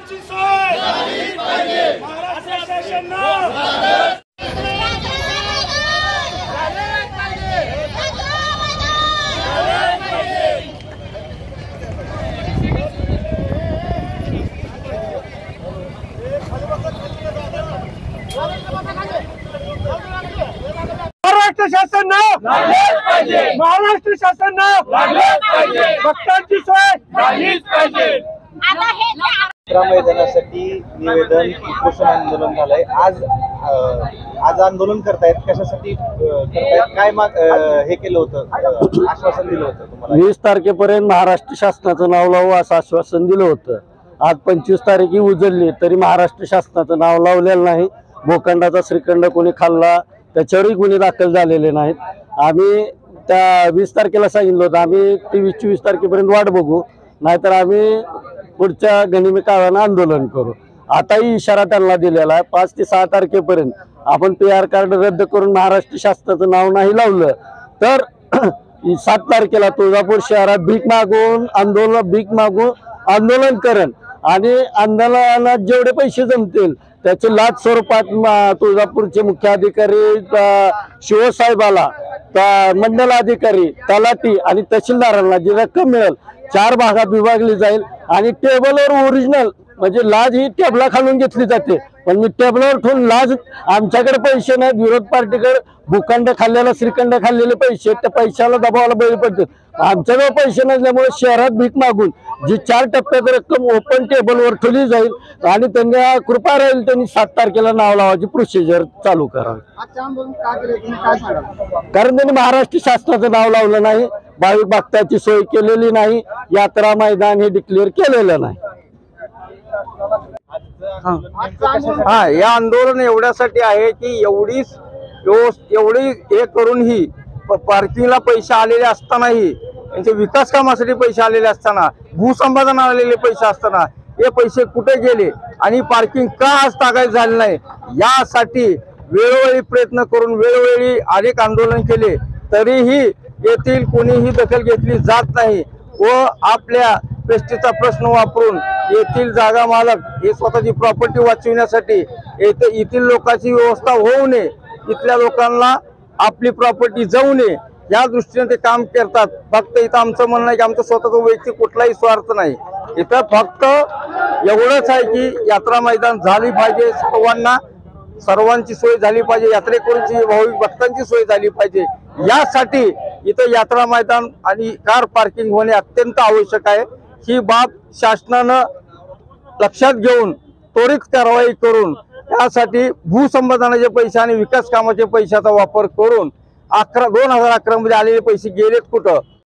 भक्तांची सोय झालीच पाहिजे। महाराष्ट्र शासनानं महाराष्ट्र शासन महाराष्ट्र शासन भक्तांची सोय झालीच पाहिजे। मैदानासाठी निवेदन उपोषण आंदोलन झालंय। आज आंदोलन करतायत, कशासाठी करतायत, काय हे केलं होतं, आश्वासन दिलं होतं तुम्हाला? 20 तारखेपर्यंत महाराष्ट्र शासनाचं नाव लावू असं आश्वासन दिलं होतं। आज 25 तारीख ही उजळली तरी महाराष्ट्र शासनाचं नाव लावलेलं नाही। भूखंडाचा श्रीखंड कोणी खाल्ला त्याच्यावरही गुन्हे दाखल झालेले नाहीत। आम्ही त्या 20 तारखेला सांगितलं होतं आम्ही 23-24 तारखेपर्यंत वाट बघू, नाहीतर आम्ही पुढच्या गनिमी काळानं आंदोलन करू। आताही इशारा त्यांना दिलेला आहे 5 ते 6 तारखेपर्यंत आपण PR कार्ड रद्द करून महाराष्ट्र शासनाचं नाव नाही लावलं तर 7 तारखेला तुळजापूर शहरात भीक मागून आंदोलन करण आणि आंदोलनात जेवढे पैसे जमतील त्याचे लाच स्वरूपात तुळजापूरचे मुख्याधिकारी शिवसाहेबाला, मंडल अधिकारी, तलाठी आणि तहसीलदारांना जी रक्कम मिळेल 4 भागात विभागली जाईल आणि टेबलवर ओरिजिनल म्हणजे लाज ही टेबला खालून घेतली जाते, पण मी टेबलवर ठेवून लाज आमच्याकडे पैसे नाहीत, विरोध पार्टीकडे भूखंड खाल्लेला श्रीखंड खाल्लेले पैसे, त्या पैशाला दबावाला बळी पडतात। आमच्याकडे पैसे नसल्यामुळे शहरात भीक मागून जी 4 टप्प्यात रक्कम ओपन टेबलवर ठेवली जाईल आणि त्यांना कृपा राहील त्यांनी 7 तारखेला नाव लावायची प्रोसिजर चालू करावी। कारण त्यांनी महाराष्ट्र शासनाचं नाव लावलं नाही, भाविक भक्ताची सोय केलेली नाही, यात्रा मैदान हे डिक्लेअर केलेलं नाही। या आंदोलन एवढ्यासाठी आहे की एवढी हे करूनही पार्किंगला पैसे आलेले असतानाही, त्यांच्या विकास कामासाठी पैसे आलेले असताना, भूसंपादन आलेले पैसे असताना हे पैसे कुठे गेले आणि पार्किंग का आज तागायत झाले नाही, यासाठी वेळोवेळी प्रयत्न करून वेळोवेळी अनेक आंदोलन केले तरीही येथील कोणीही दखल घेतली जात नाही व आपल्या प्रेस्टिजचा प्रश्न वापरून येथील जागा मालक हे स्वतःची प्रॉपर्टी वाचविण्यासाठी येथील लोकांची व्यवस्था होऊ नये, इथल्या लोकांना आपली प्रॉपर्टी जाऊ नये या दृष्टीने ते काम करतात। फक्त इथं आमचं म्हणणं आहे की आमचं स्वतःचं वैयक्तिक कुठलाही स्वार्थ नाही, इथं फक्त एवढंच आहे की यात्रा मैदान झाली पाहिजे, सर्वांची सोय झाली पाहिजे, यात्रेकरूंची भाविक भक्तांची सोय झाली पाहिजे, यासाठी इथं यात्रा मैदान आणि कार पार्किंग होणे अत्यंत आवश्यक आहे। ही बाब शासनानं लक्षात घेऊन त्वरित कारवाई करून यासाठी भूसंपादनाचे पैसे आणि विकास कामाचे पैशाचा वापर करून 2011 मध्ये आलेले पैसे गेलेत कुठं